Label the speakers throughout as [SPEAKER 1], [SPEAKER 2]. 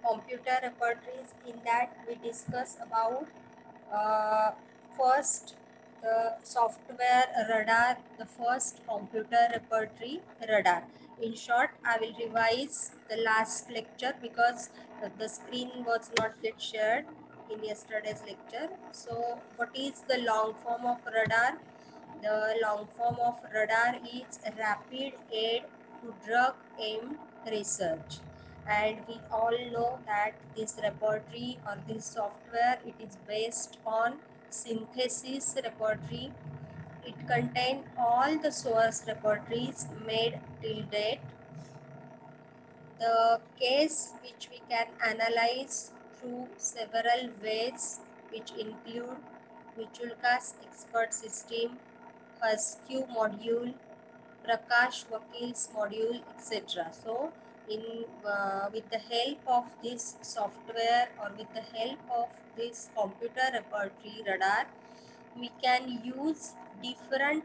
[SPEAKER 1] computer repertories. In that we discuss about uh, first the software radar, the first computer repertory radar. In short, I will revise the last lecture because the screen was not yet shared in yesterday's lecture. So what is the long form of radar? The long form of radar is rapid aid to drug aimed research, and we all know that this repertory or this software, it is based on synthesis repertory. It contains all the source repertories made till date. The case which we can analyze through several ways, which include Michulka's expert system, Husky module, Prakash Vakil's module, etc. So, with the help of this software or with the help of this computer repertory radar, we can use different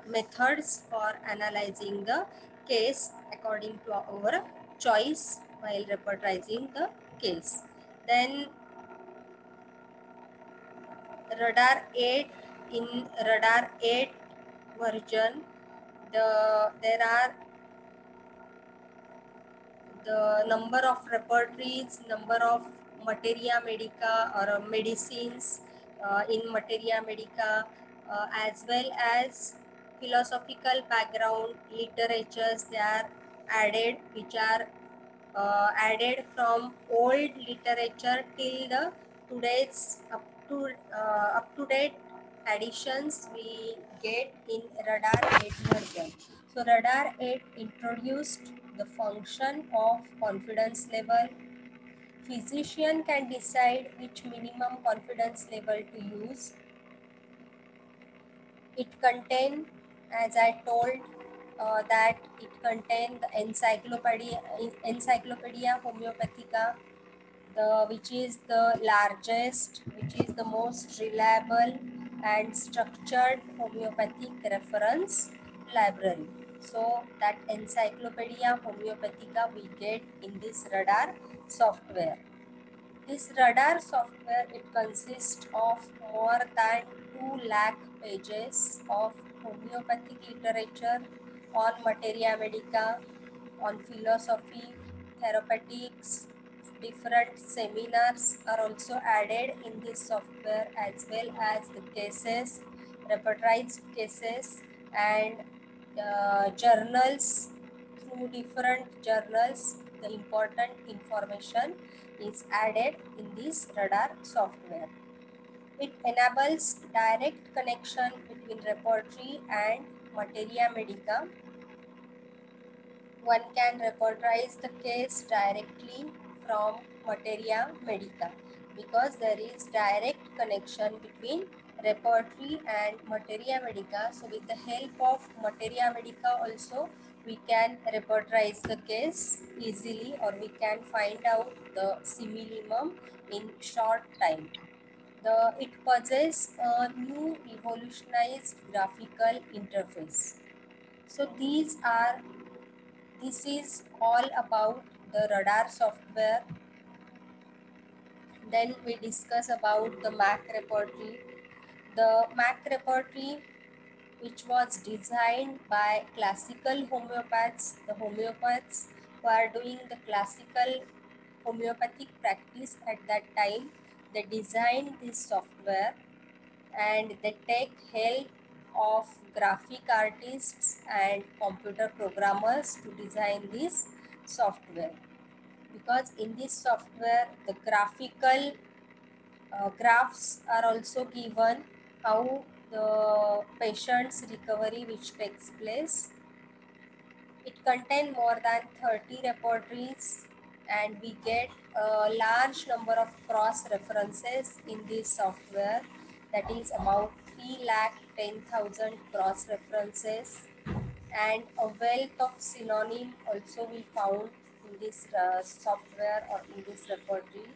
[SPEAKER 1] methods for analyzing the case according to our choice while repertorizing the case. Then radar 8, in radar 8 version, there are the number of repertories, number of materia medica or medicines in materia medica, as well as philosophical background literatures they are added, which are added from old literature till the today's up to date additions we get in radar 8 version. So radar 8 introduced the function of confidence level. Physician can decide which minimum confidence level to use. It contains, as I told, that it contains the Encyclopedia Homeopathica, which is the largest, which is the most reliable and structured homeopathic reference library. So that Encyclopedia Homeopathica we get in this radar software. This radar software, it consists of more than 2 lakh pages of homeopathic literature on materia medica, on philosophy, therapeutics. Different seminars are also added in this software, as well as the cases, repertorized cases, and journals. Through different journals, the important information is added in this radar software. It enables direct connection between repertory and materia medica. One can repertorize the case directly from materia medica because there is direct connection between repertory and materia medica. So with the help of materia medica also, we can repertorize the case easily, or we can find out the similimum in short time. It possesses a new revolutionized graphical interface. So this is all about the radar software. Then we discuss about the Mac repertory. The Mac repertory, which was designed by classical homeopaths, the homeopaths who are doing the classical homeopathic practice at that time, they designed this software and they take help of graphic artists and computer programmers to design this software, because in this software the graphical graphs are also given, how the patient's recovery which takes place. It contains more than 30 repertories, and we get a large number of cross references in this software, that is about 3,10,000 cross references, and a wealth of synonym also we found in this software or in this repertory,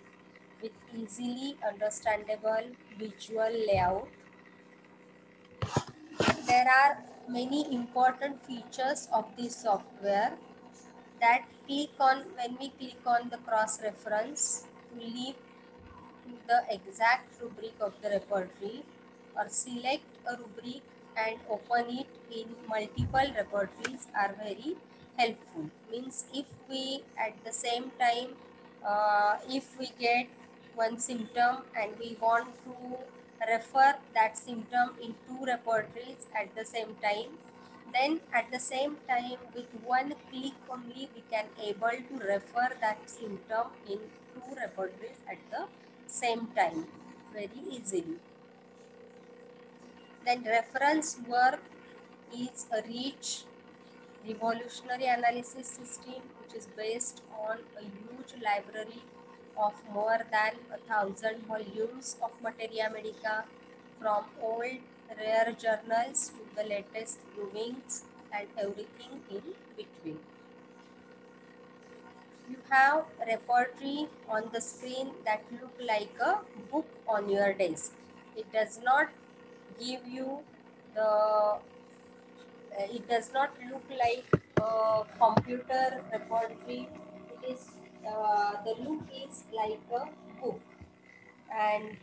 [SPEAKER 1] with easily understandable visual layout. There are many important features of this software. that click on when we click on the cross reference to leave to the exact rubric of the repertory, or select a rubric and open it in multiple repertories are very helpful. Means if we at the same time, if we get one symptom and we want to refer that symptom in two repertories at the same time, then at the same time with one click only we can able to refer that symptom in two repertories at the same time very easily. Then reference work is a rich revolutionary analysis system which is based on a huge library of more than 1,000 volumes of materia medica, from old rare journals to the latest provings and everything in between. You have repertory on the screen that look like a book on your desk. It does not give you the it does not look like a computer repertory. It is the look is like a book, and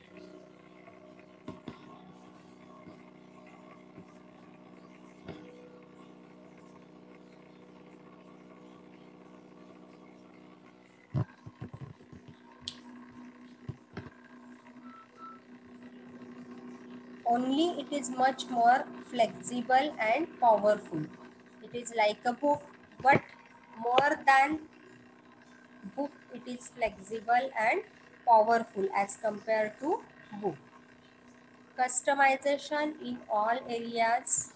[SPEAKER 1] only it is much more flexible and powerful. It is like a book, but more than book, it is flexible and powerful as compared to book. Customization in all areas.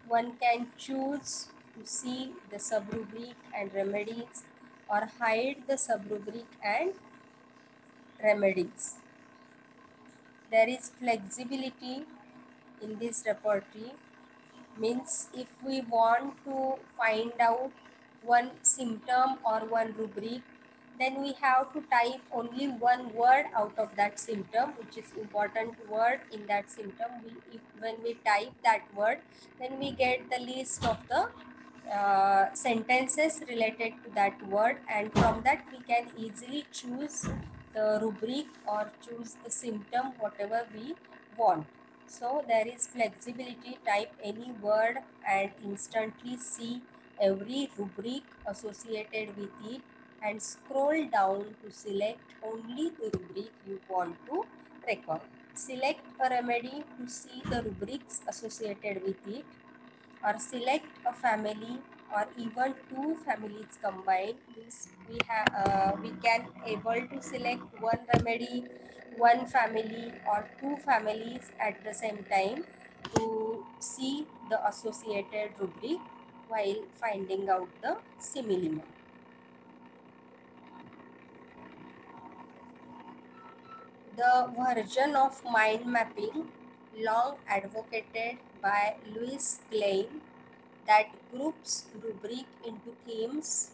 [SPEAKER 1] One can choose to see the subrubric and remedies or hide the subrubric and remedies. There is flexibility in this repertory. Means if we want to find out one symptom or one rubric, then we have to type only one word out of that symptom, which is important word in that symptom. When we type that word, then we get the list of the sentences related to that word, and from that we can easily choose the rubric or choose the symptom whatever we want. So there is flexibility, type any word and instantly see every rubric associated with it, and scroll down to select only the rubric you want to record. Select a remedy to see the rubrics associated with it, or select a family or even two families combined. Means we can able to select one remedy, one family or two families at the same time to see the associated rubric while finding out the similar. The version of mind mapping long advocated by Louis Klein that groups rubric into themes.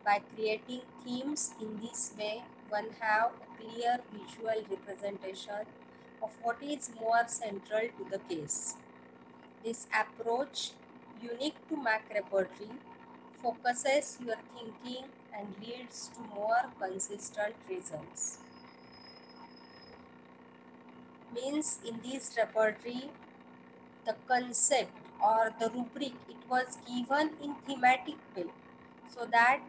[SPEAKER 1] By creating themes in this way, one have a clear visual representation of what is more central to the case. This approach, unique to Mac repertory, focuses your thinking and leads to more consistent results. Means in this repertory, the concept or the rubric, it was given in thematic way, so that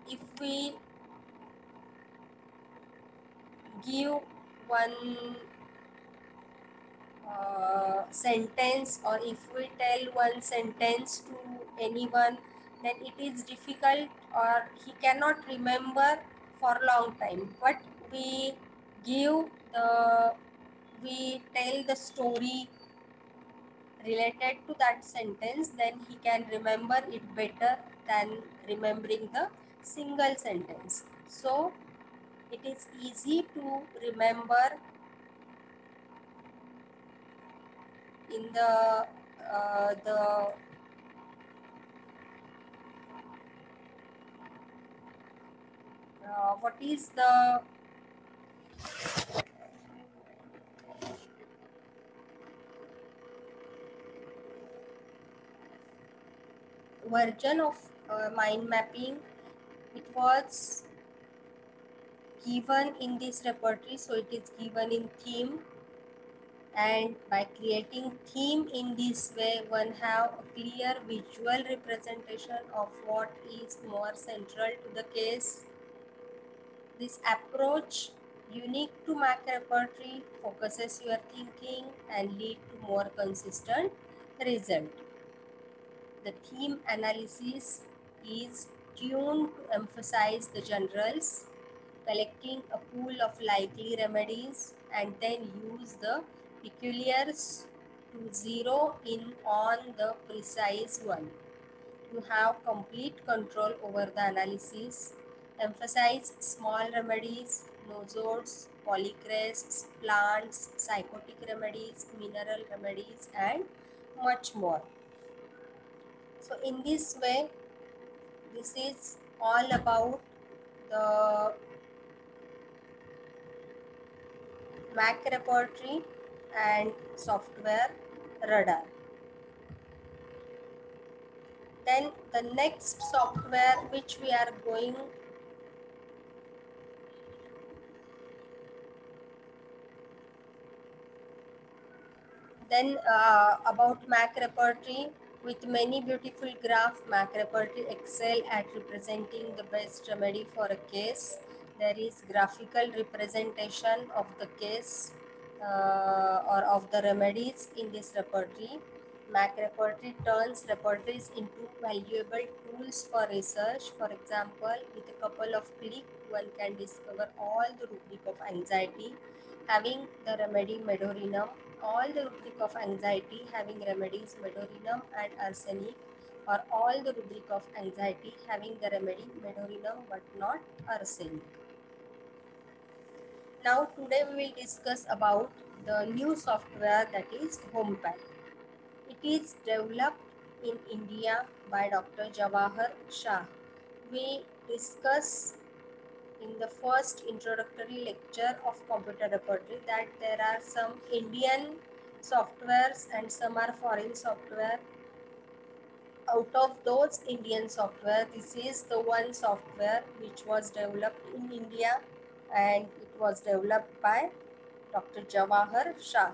[SPEAKER 1] if we give one sentence, or if we tell one sentence to anyone, then it is difficult or he cannot remember for long time, but we give the we tell the story related to that sentence, then he can remember it better than remembering the single sentence. So it is easy to remember in the what is the version of mind mapping. It was given in this repertory, so it is given in theme, and by creating theme in this way one have a clear visual representation of what is more central to the case. This approach, unique to Mac repertory, focuses your thinking and lead to more consistent result. The theme analysis is tuned to emphasize the generals, collecting a pool of likely remedies, and then use the peculiars to zero in on the precise one. You have complete control over the analysis. Emphasize small remedies, nozodes, polycrests, plants, psychotic remedies, mineral remedies, and much more. So in this way, this is all about the Mac repertory and software radar. Then the next software which we are going, then about Mac repertory, with many beautiful graph, Mac repertory excel at representing the best remedy for a case. There is graphical representation of the case or of the remedies in this repertory. Mac repertory turns repertories into valuable tools for research. For example, with a couple of clicks, one can discover all the rubric of anxiety having the remedy medorinum, all the rubric of anxiety having remedies medorinum and arsenic, or all the rubric of anxiety having the remedy medorinum but not arsenic. Now today we will discuss about the new software, that is HomePad. It is developed in India by Dr. Jawahar Shah. We discuss in the first introductory lecture of computer repertory that there are some Indian softwares and some are foreign software. Out of those Indian software, this is the one software which was developed in India, and it was developed by Dr. Jawahar Shah.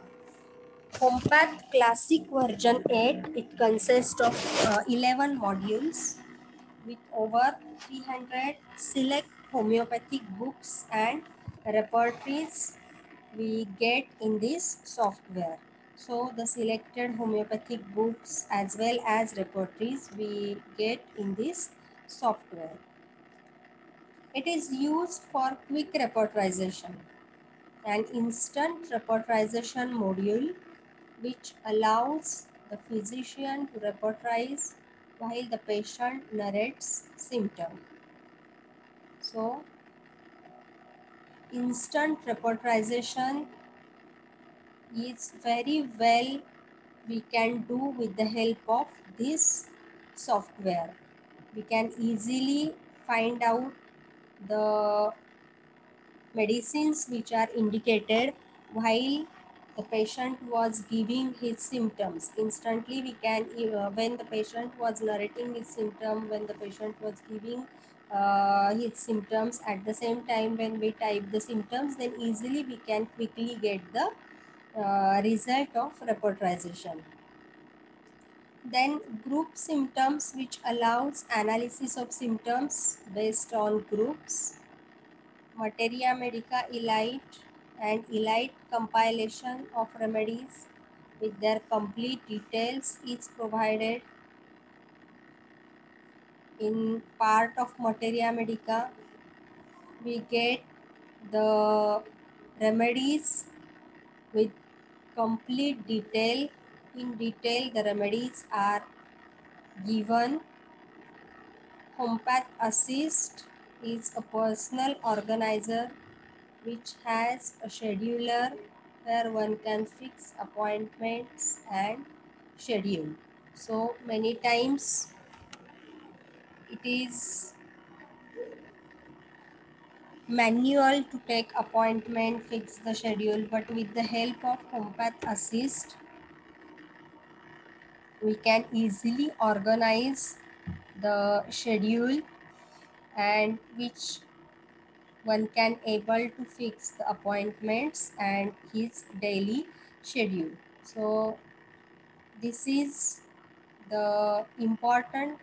[SPEAKER 1] Compact Classic version 8, it consists of 11 modules with over 300 select homeopathic books and repertories we get in this software. So the selected homeopathic books as well as repertories we get in this software. It is used for quick repertorization, an instant repertorization module which allows the physician to repertorize while the patient narrates symptoms. So, instant repertorization is very well we can do with the help of this software. We can easily find out the medicines which are indicated while the patient was giving his symptoms. Instantly we can, when the patient was narrating his symptom, when the patient was giving his symptoms, at the same time when we type the symptoms, then easily we can quickly get the result of repertorization. Then group symptoms, which allows analysis of symptoms based on groups. Materia Medica Elite and Elite compilation of remedies with their complete details is provided in part of Materia Medica. We get the remedies with complete detail. In detail, the remedies are given. Homepath Assist is a personal organizer which has a scheduler where one can fix appointments and schedule. So many times it is manual to take appointment, fix the schedule, but with the help of Homepath Assist we can easily organize the schedule, and which one can able to fix the appointments and his daily schedule. So this is the important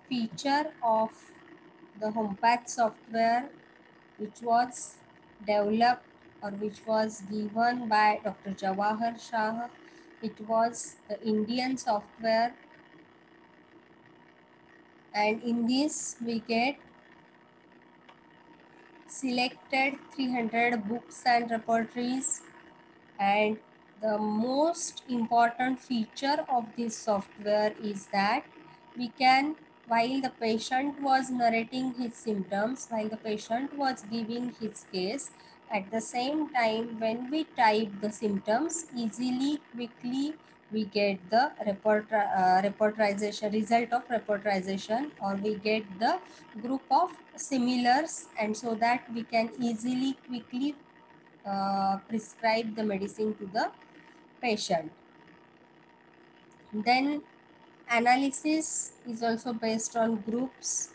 [SPEAKER 1] feature of the HomePath software, which was developed or which was given by Dr. Jawahar Shah. It was the Indian software, and in this we get selected 300 books and repertories. And the most important feature of this software is that we can, while the patient was narrating his symptoms, while the patient was giving his case, at the same time when we type the symptoms, easily, quickly we get the repertorization, result of repertorization, or we get the group of similars, and so that we can easily, quickly prescribe the medicine to the patient. Then analysis is also based on groups,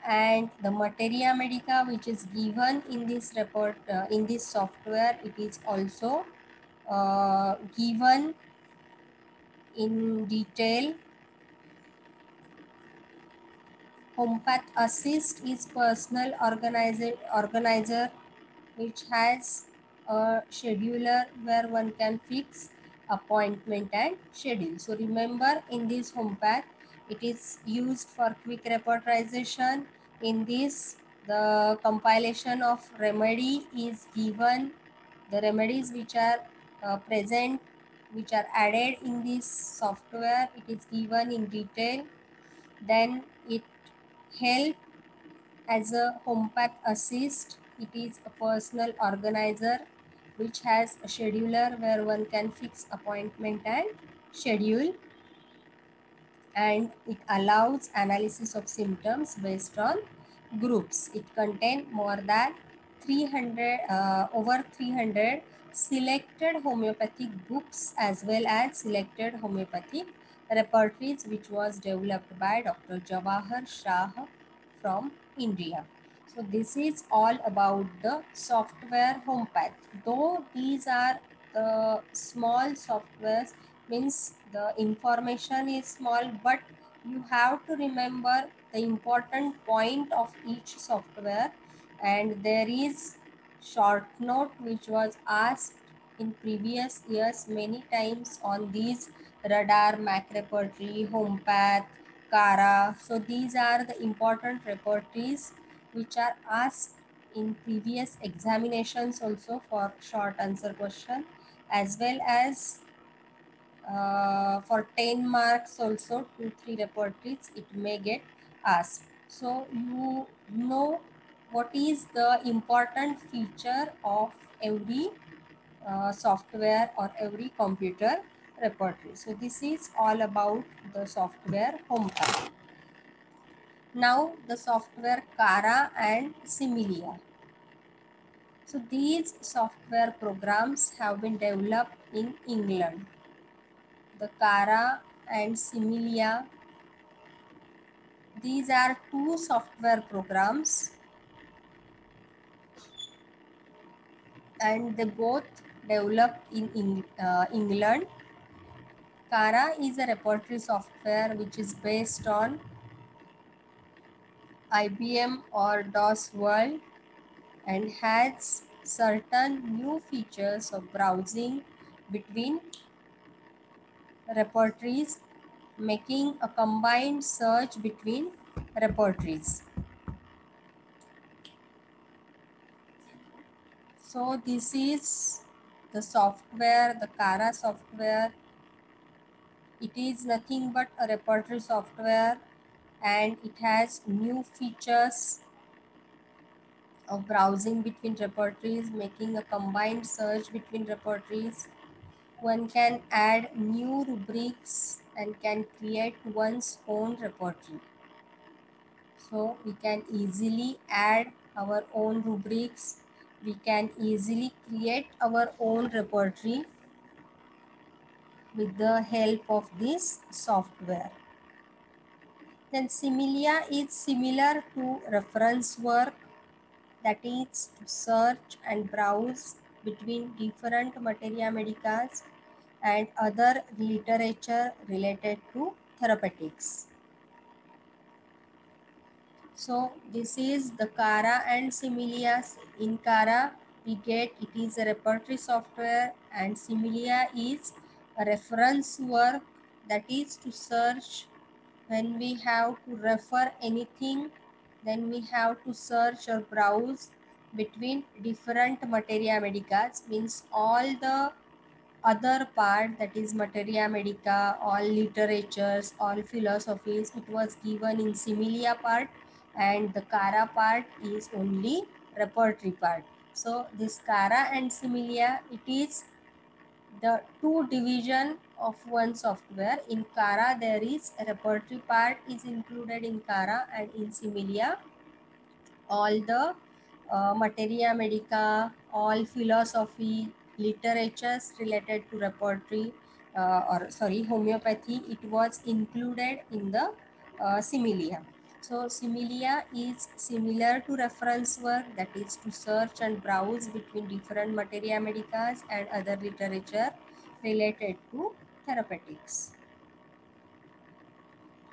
[SPEAKER 1] and the materia medica which is given in this report, in this software, it is also given in detail. HomePath Assist is personal organizer which has a scheduler where one can fix appointment and schedule. So remember, in this HomePath, it is used for quick repertorization. In this, the compilation of remedy is given. The remedies which are present, which are added in this software, it is given in detail. Then it helps as a HomePath Assist. It is a personal organizer which has a scheduler where one can fix appointment and schedule, and it allows analysis of symptoms based on groups. It contains more than 300, over 300 selected homeopathic books as well as selected homeopathic repertories, which was developed by Dr. Jawahar Shah from India. So this is all about the software HomePath. Though these are the small softwares, means the information is small, but you have to remember the important point of each software. And there is short note which was asked in previous years many times on these: radar, Mac repertory, HomePath, Kara. So these are the important repertories which are asked in previous examinations also for short answer question, as well as for 10 marks also 2-3 repertories it may get asked. So you know what is the important feature of every software or every computer repertory. So this is all about the software HomePath. Now the software Kara and Similia. So these software programs have been developed in England. The Kara and Similia, these are two software programs, and they both developed in England. Kara is a repertory software which is based on IBM or DOS World and has certain new features of browsing between repertories, making a combined search between repertories. So this is the software, the Kara software. It is nothing but a repertory software, and it has new features of browsing between repertories, making a combined search between repertories. One can add new rubrics and can create one's own repertory. So we can easily add our own rubrics. We can easily create our own repertory with the help of this software. Then similia is similar to reference work, that is to search and browse between different materia medicas and other literature related to therapeutics. So this is the Cara and Similia. In Cara we get it is a repertory software, and Similia is a reference work, that is to search when we have to refer anything, then we have to search or browse between different materia medicas, means all the other part, that is materia medica, all literatures, all philosophies, it was given in similia part, and the cara part is only repertory part. So this cara and similia, it is the two division of one software. In cara there is a repertory part is included in cara, and in similia all the materia medica, all philosophy, literatures related to repertory, or sorry, homeopathy, it was included in the similia. So similia is similar to reference work, that is to search and browse between different materia medicas and other literature related to therapeutics.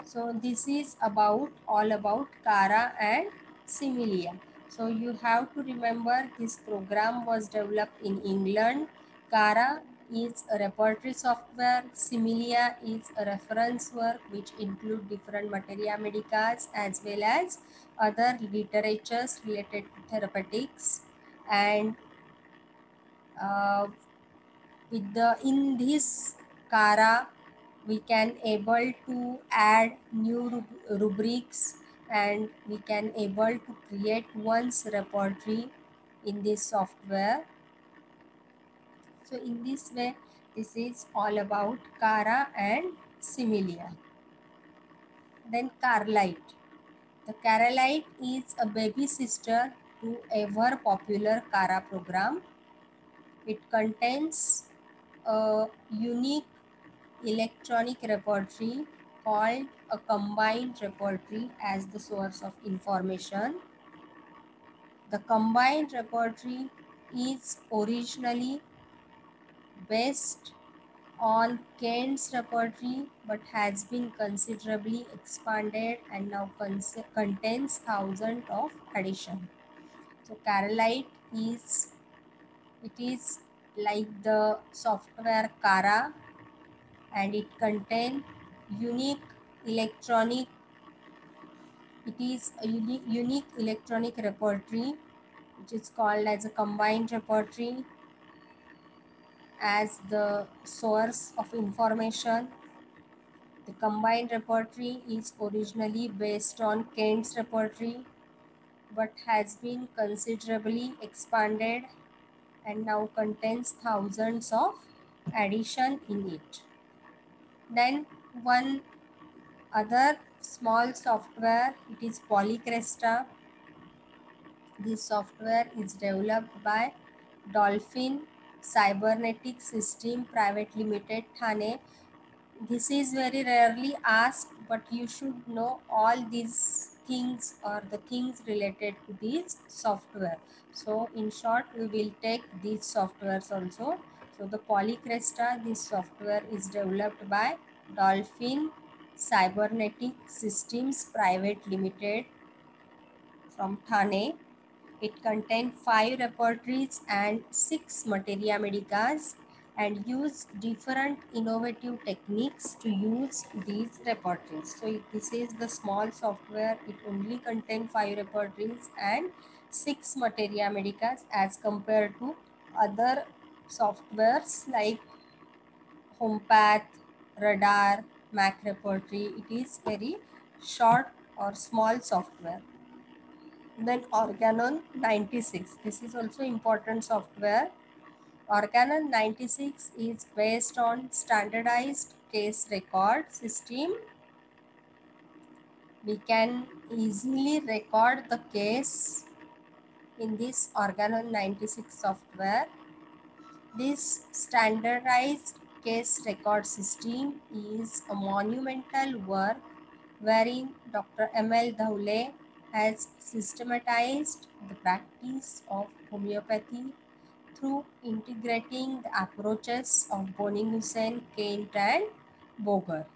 [SPEAKER 1] So this is about all about Cara and Similia. So you have to remember this program was developed in England. Cara is a repertory software. Similia is a reference work which include different materia medicas as well as other literatures related to therapeutics. And uh, with the in this Cara we can able to add new rubrics, and we can able to create one's repertory in this software. So in this way, this is all about Cara and Similia. Then Carlite. The Carolite is a baby sister to ever popular Cara program. It contains a unique electronic repertory called a combined repertory as the source of information. The combined repertory is originally based on Kent's repertory but has been considerably expanded and now contains thousands of additions. So Carolite is, it is like the software Cara, and it contains unique electronic, it is a unique electronic repertory which is called as a combined repertory as the source of information. The combined repertory is originally based on Kent's repertory but has been considerably expanded and now contains thousands of addition in it. Then one other small software, it is Polycresta. This software is developed by Dolphin Cybernetic System Private Limited, Thane. This is very rarely asked, but you should know all these things or the things related to this software. So in short, we will take these softwares also. So the Polycresta, this software is developed by Dolphin Cybernetic Systems Private Limited from Thane. It contains 5 repertories and 6 materia medicas and use different innovative techniques to use these repertories. So this is the small software. It only contains 5 repertories and 6 materia medicas as compared to other softwares like Homepath, Radar, Mac repertory. It is very short or small software. Then Organon 96. This is also important software. Organon 96 is based on standardized case record system. We can easily record the case in this Organon 96 software. This standardized case record system is a monumental work wherein Dr. M.L. Dhaule has systematized the practice of homeopathy through integrating the approaches of Boning Hussain, Kent and Boger.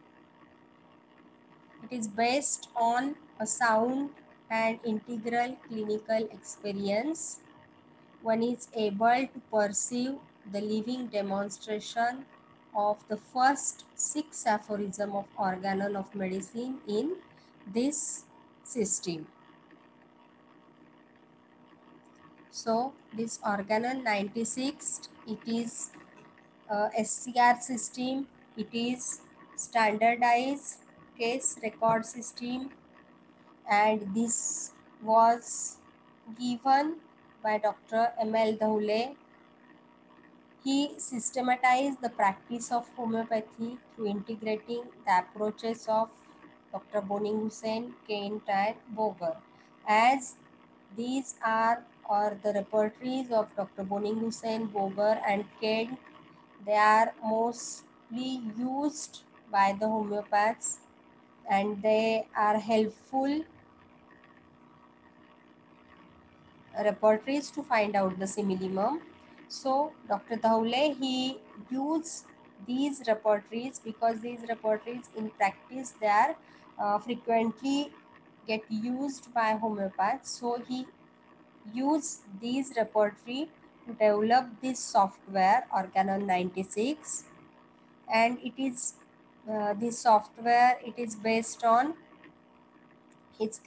[SPEAKER 1] It is based on a sound and integral clinical experience. One is able to perceive the living demonstration of the first 6 aphorisms of organon of medicine in this system. So this organon 96, it is SCR system, it is standardized case record system, and this was given by Dr. M.L. Dhaule. He systematized the practice of homeopathy through integrating the approaches of Dr. Boning Hussain, Kent and Boger. As these are the repertories of Dr. Boning Hussain, Boger and Kent, they are mostly used by the homeopaths and they are helpful repertories to find out the simillimum. So Dr. Dhaule, he used these repertories because these repertories in practice they are frequently get used by homeopaths. So he used these repertory to develop this software Organon 96, and it is this software, it is based on his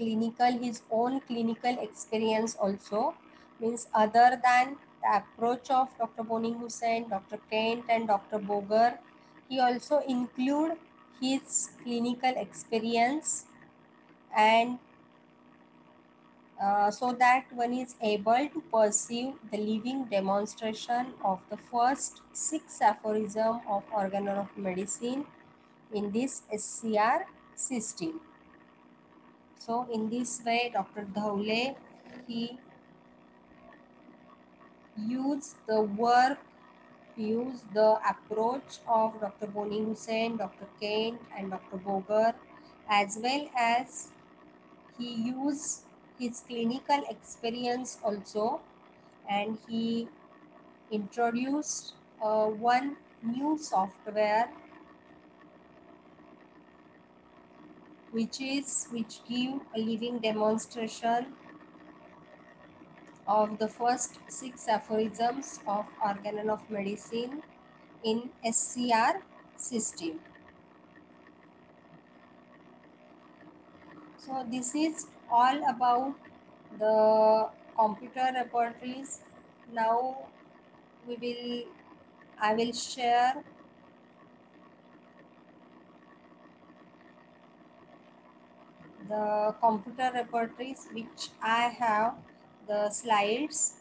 [SPEAKER 1] own clinical experience also, means other than the approach of Dr. Boning Hussain, Dr. Kent and Dr. Boger, he also include his clinical experience, and so that one is able to perceive the living demonstration of the first 6 aphorism of organon of medicine in this SCR system. So in this way, Dr. Dhaule, he used the approach of Dr. Boning Hussain, Dr. Kent and Dr. Boger, as well as he used his clinical experience also, and he introduced one new software which give a living demonstration of the first 6 aphorisms of organon of medicine in SCR system. So this is all about the computer repertories. Now I will share the computer repertories which I have the slides.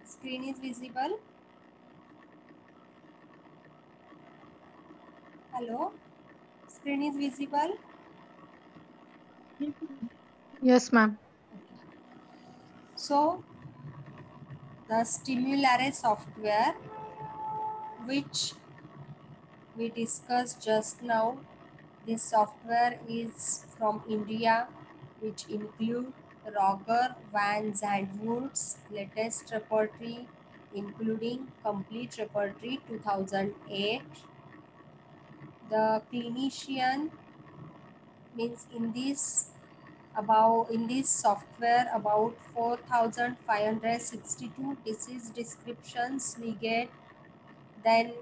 [SPEAKER 1] Screen is visible. Hello, screen is visible.
[SPEAKER 2] Yes, ma'am.
[SPEAKER 1] So the Stimulare software which we discussed just now, this software is from India, which include Roger Van Zandvoort's latest repertory, including complete repertory 2008. The clinician means in this software about 4,562 disease descriptions we get, then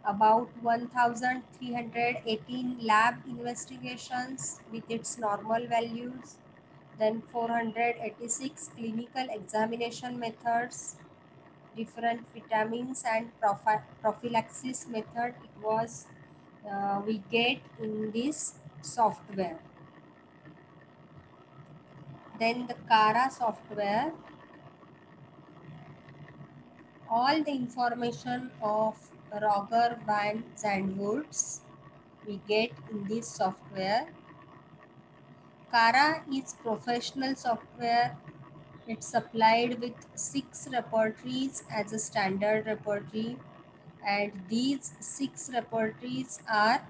[SPEAKER 1] about 1,318 lab investigations with its normal values, then 486 clinical examination methods, different vitamins and prophylaxis method it was we get in this software. Then the Kara software, all the information of Roger Van Zandvoorts we get in this software. Kara is professional software. It's supplied with 6 repertories as a standard repertory, and these 6 repertories are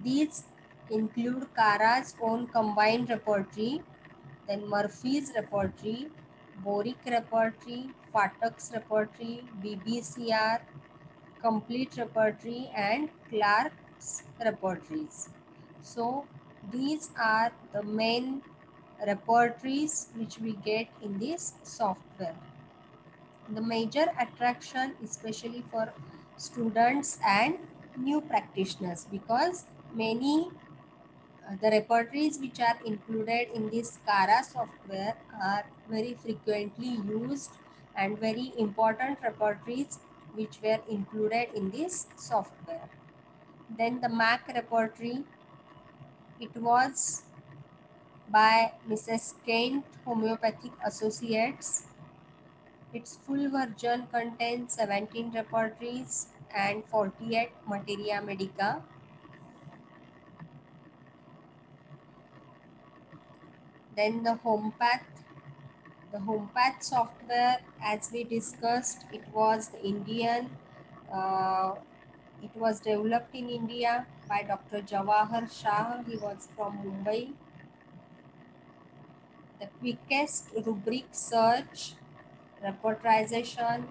[SPEAKER 1] these include Kara's own combined repertory, then Murphy's repertory, Boric repertory, Fatak's repertory, BBCR, complete repertory, and Clark's repertories. So these are the main repertories which we get in this software. The major attraction especially for students and new practitioners, because many the repertories which are included in this Kara software are very frequently used and very important repertories which were included in this software. Then the MAC repertory, it was by Mrs. Kent Homeopathic Associates. Its full version contains 17 repertories and 48 materia medica. Then the HomePath. The HomePath software, as we discussed, it was the Indian, uh, it was developed in India by Dr. Jawahar Shah. He was from Mumbai. The quickest rubric search, repertorization,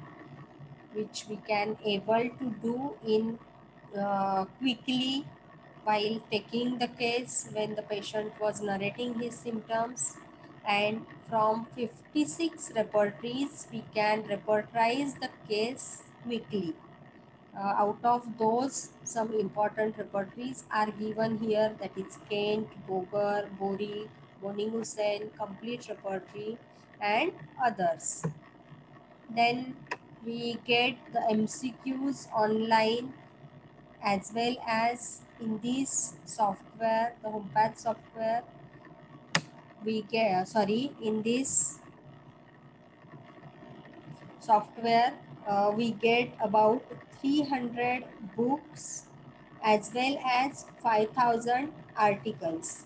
[SPEAKER 1] which we can able to do in quickly while taking the case when the patient was narrating his symptoms, and from 56 repertories we can repertorize the case quickly. Out of those, some important repertories are given here, that is Kent, Boger, Bori, Boning Hussain, complete repertory, and others. Then we get the MCQs online, as well as in this software, the HomePath software, we get, in this software, we get about 300 books as well as 5,000 articles.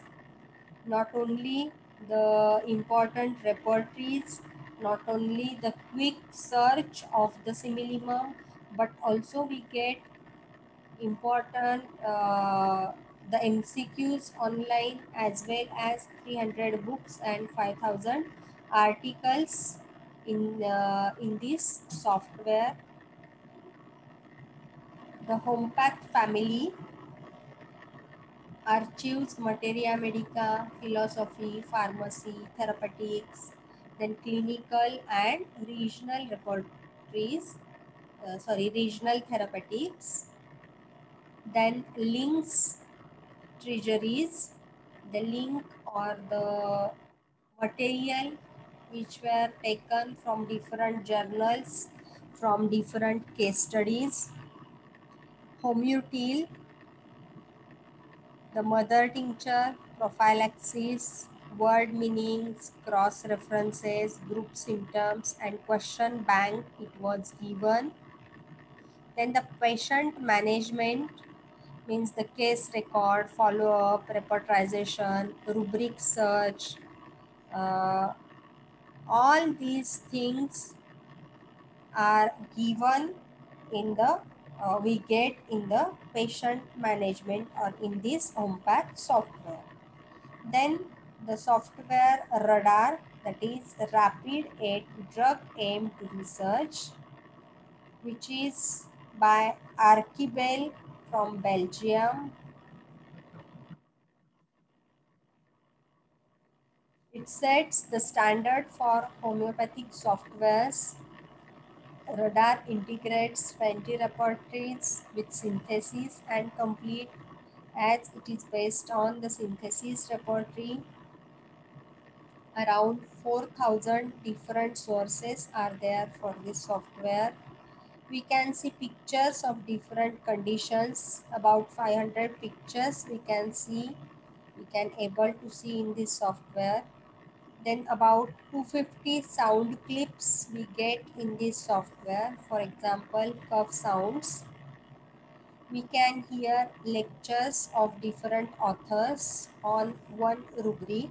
[SPEAKER 1] Not only the important repertories, not only the quick search of the similimum, but also we get important the MCQs online, as well as 300 books and 5,000 articles in this software. The HomePath family archives materia medica, philosophy, pharmacy, therapeutics, then clinical and regional repertories, regional therapeutics, then links, treasuries, the link or the material which were taken from different journals, from different case studies, homeotil, the mother tincture, prophylaxis, word meanings, cross references, group symptoms, and question bank it was given. Then the patient management means the case record, follow-up, repertorization, rubric search, uh, all these things are given in the we get in the patient management or in this HomePath software. Then the software radar, that is rapid aid drug aimed research, which is by Archibel from Belgium. It sets the standard for homeopathic softwares. Radar integrates 20 repertories with synthesis and complete, as it is based on the synthesis repertory. Around 4,000 different sources are there for this software. We can see pictures of different conditions, about 500 pictures we can able to see in this software. Then about 250 sound clips we get in this software. For example, curve sounds. We can hear lectures of different authors on one rubric,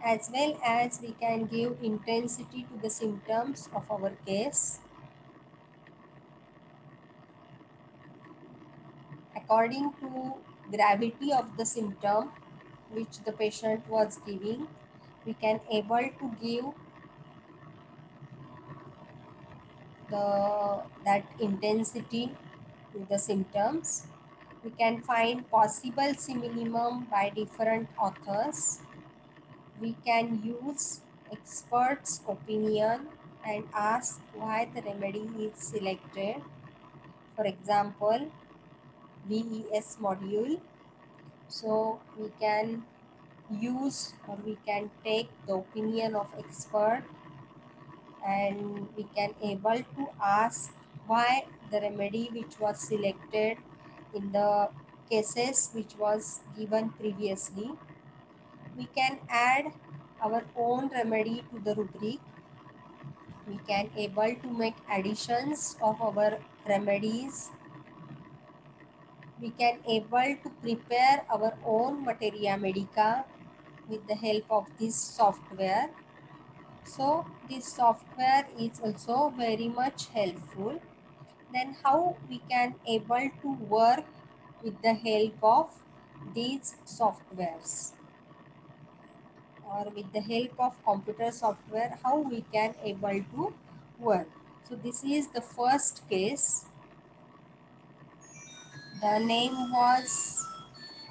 [SPEAKER 1] as well as we can give intensity to the symptoms of our case according to gravity of the symptom which the patient was giving. We can able to give that intensity to the symptoms. We can find possible minimum by different authors. We can use experts' opinion and ask why the remedy is selected. For example, VES module. So we can use or we can take the opinion of expert, and we can able to ask why the remedy which was selected in the cases which was given previously. We can add our own remedy to the rubric. We can able to make additions of our remedies. We can able to prepare our own materia medica with the help of this software. So this software is also very much helpful. Then how we can able to work with the help of these softwares, or with the help of computer software, how we can able to work. So this is the first case. The name was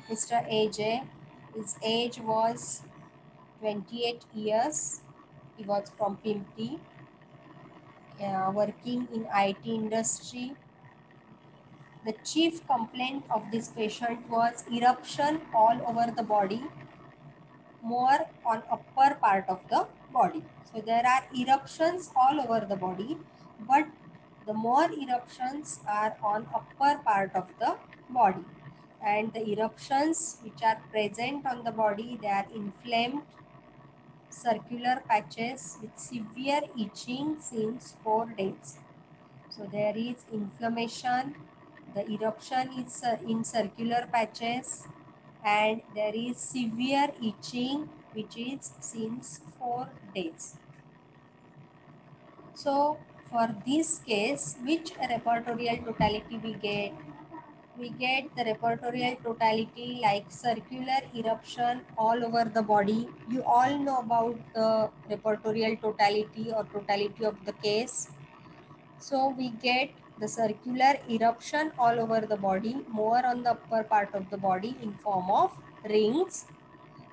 [SPEAKER 1] Mr. AJ. His age was 28 years. He was from Pimpri, working in IT industry. The chief complaint of this patient was eruption all over the body, more on upper part of the body. So there are eruptions all over the body, but the more eruptions are on upper part of the body. And the eruptions which are present on the body, they are inflamed circular patches with severe itching since 4 days. So there is inflammation, the eruption is in circular patches, and there is severe itching which is since 4 days. So for this case, which repertorial totality we get? We get the repertorial totality like circular eruption all over the body. You all know about the repertorial totality or totality of the case. So we get the circular eruption all over the body, more on the upper part of the body in form of rings.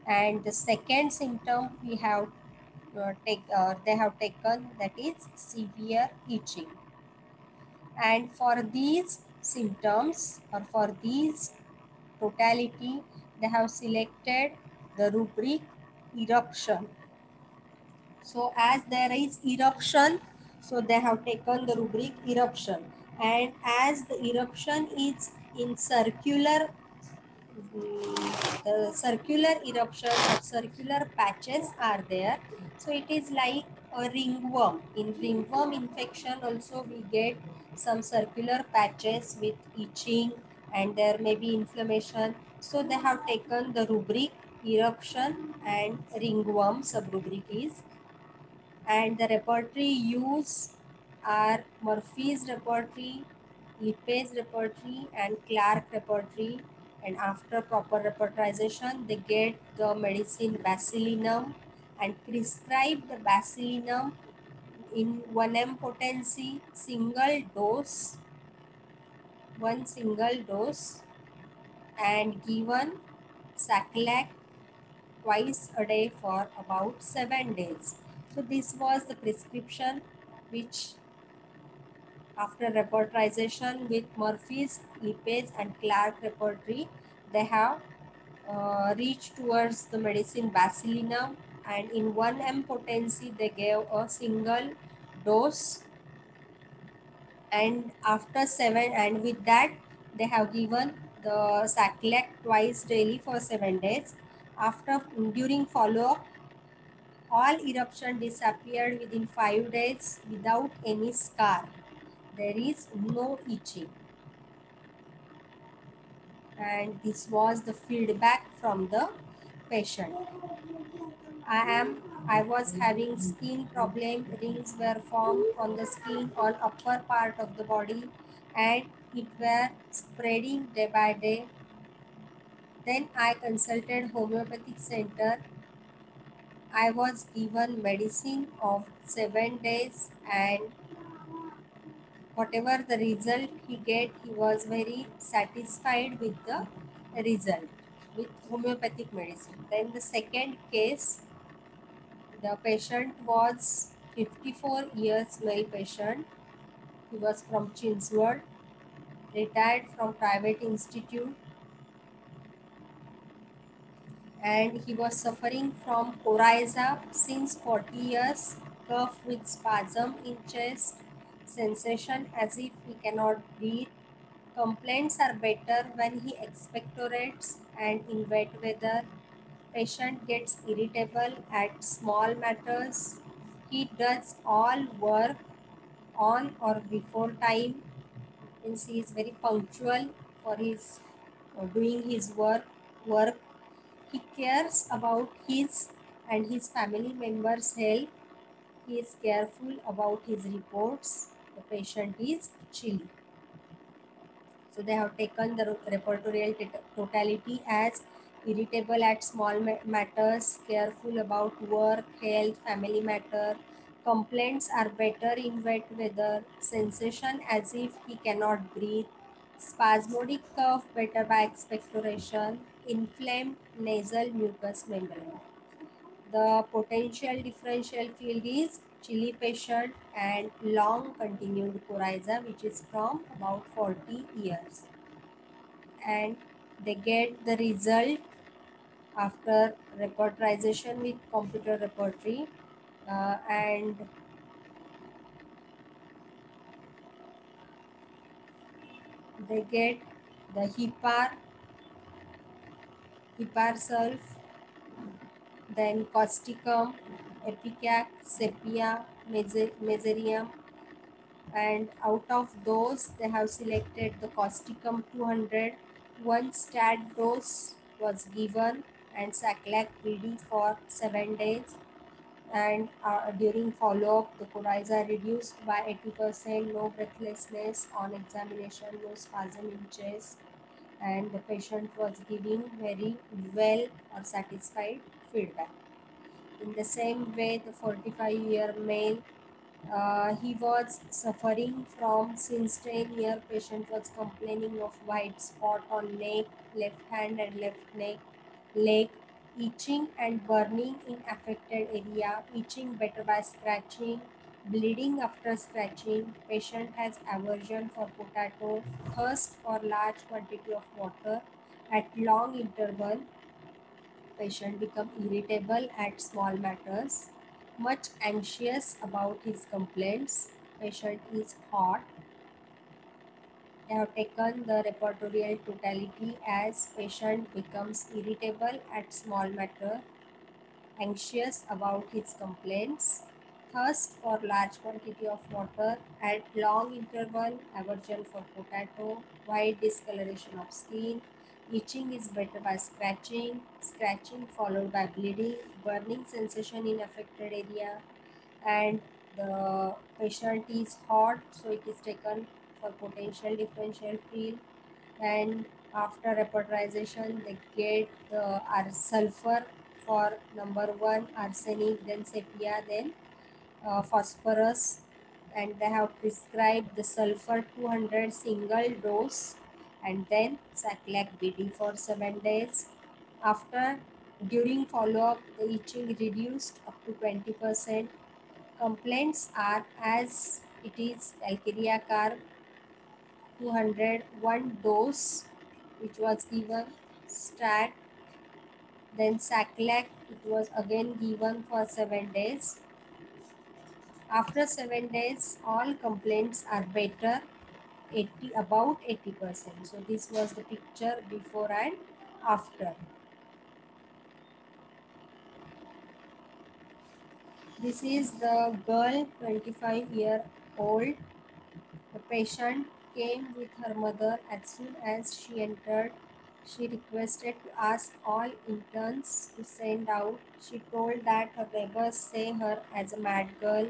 [SPEAKER 1] And the second symptom we have they have taken, that is severe itching. And for these symptoms or for these totality, they have selected the rubric eruption. So as there is eruption, so they have taken the rubric eruption. And as the eruption is in circular, the circular eruption or circular patches are there. So it is like a ringworm. In ringworm infection also we get some circular patches with itching, and there may be inflammation. So they have taken the rubric eruption and ringworm subrubric is. And the repertory use are Murphy's repertory, Lippe's repertory, and Clark repertory. And after proper repertorization, they get the medicine basilinum and prescribe the basilinum in 1 m potency, single dose, one single dose, and given Saclac twice a day for about 7 days. So this was the prescription which after repertorization with Murphy's, Lipase and Clark repertory, they have reached towards the medicine basilinum, and in 1 m potency they gave a single dose, and after 7, and with that they have given the Saclac twice daily for 7 days. After during follow-up, all eruption disappeared within 5 days without any scar. There is no itching. And this was the feedback from the patient. I was having skin problem. Rings were formed on the skin on upper part of the body, and it were spreading day by day. Then I consulted homeopathic center. I was given medicine of 7 days, and whatever the result he get, he was very satisfied with the result with homeopathic medicine. Then the second case, the patient was 54 years male patient. He was from Chinswad, retired from private institute, and he was suffering from coryza since 40 years, cough with spasm in chest, sensation as if he cannot breathe. Complaints are better when he expectorates and in wet weather. Patient gets irritable at small matters. He does all work on or before time, means he is very punctual for his doing his work. He cares about his and his family members' health. He is careful about his reports. The patient is chilly. So they have taken the repertorial totality as irritable at small matters, careful about work, health, family matter. Complaints are better in wet weather, sensation as if he cannot breathe, spasmodic cough better by expectoration, inflamed nasal mucous membrane. The potential differential field is chili patient and long continued coryza, which is from about 40 years. And they get the result after repertorization with computer repertory, and they get the hepar sulf, then causticum, epicac, sepia, meserium, and out of those they have selected the causticum 200. One stat dose was given and saclac PD for 7 days, and during follow-up the coryza reduced by 80%, no breathlessness on examination, no spasm in chest, and the patient was giving very well or satisfied feedback. In the same way, the 45-year male, he was suffering from since 10 year. Patient was complaining of white spot on neck, left hand and left neck, leg, itching and burning in affected area, itching better by scratching, bleeding after scratching. Patient has aversion for potato, thirst for large quantity of water at long interval. Patient become irritable at small matters, much anxious about his complaints. Patient is hot. They have taken the repertorial totality as patient becomes irritable at small matter, anxious about his complaints, thirst for large quantity of water at long interval, aversion for potato, white discoloration of skin, itching is better by scratching, scratching followed by bleeding, burning sensation in affected area, and the patient is hot, so it is taken for potential differential field. And after repertorization they get the sulfur for number 1, arsenic, then sepia, then phosphorus, and they have prescribed the sulfur 200 single dose, and then saclac BD for 7 days. After during follow-up the itching reduced up to 20%. Complaints are as it is calcarea carb 200 one dose which was given, stat, then saclac it was again given for 7 days. After 7 days all complaints are better, 80 about 80%. So this was the picture before and after. This is the girl, 25-year-old. The patient came with her mother. As soon as she entered, she requested to ask all interns to send out. She told that her neighbors say her as a mad girl.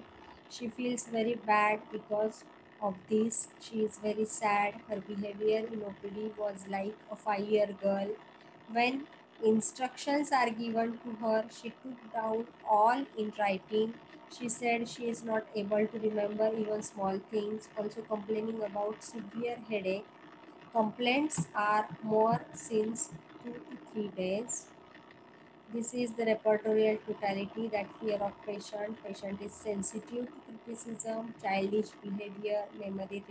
[SPEAKER 1] She feels very bad because of this. She is very sad. Her behavior in OPD was like a 5-year girl. When instructions are given to her, she took down all in writing. She said she is not able to remember even small things, also complaining about severe headache. Complaints are more since 2 to 3 days. This is the repertorial totality, that fear of patient. Patient is sensitive to criticism, childish behavior, memory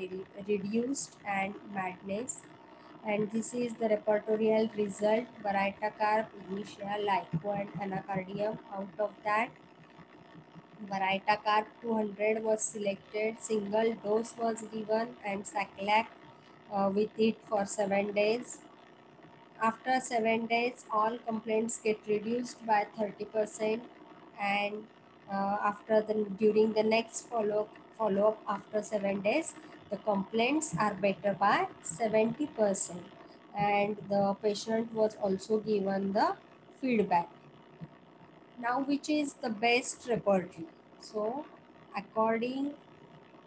[SPEAKER 1] reduced, and madness. And this is the repertorial result: Varietacarp, Ignitia, Lyco, and Anacardium. Out of that, Varietacarp 200 was selected, single dose was given, and Saclac with it for 7 days. After 7 days, all complaints get reduced by 30%, and after the during the next follow up after 7 days, the complaints are better by 70%, and the patient was also given the feedback. Now, which is the best repertory? So, according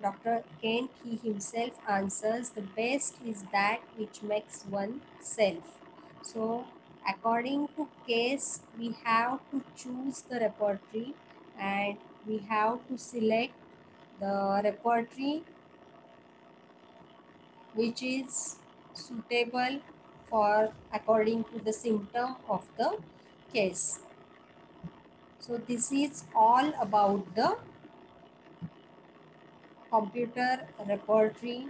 [SPEAKER 1] Dr. Kent, he himself answers, the best is that which makes one self. So, according to case, we have to choose the repertory, and we have to select the repertory which is suitable for according to the symptom of the case. So, this is all about the computer repertory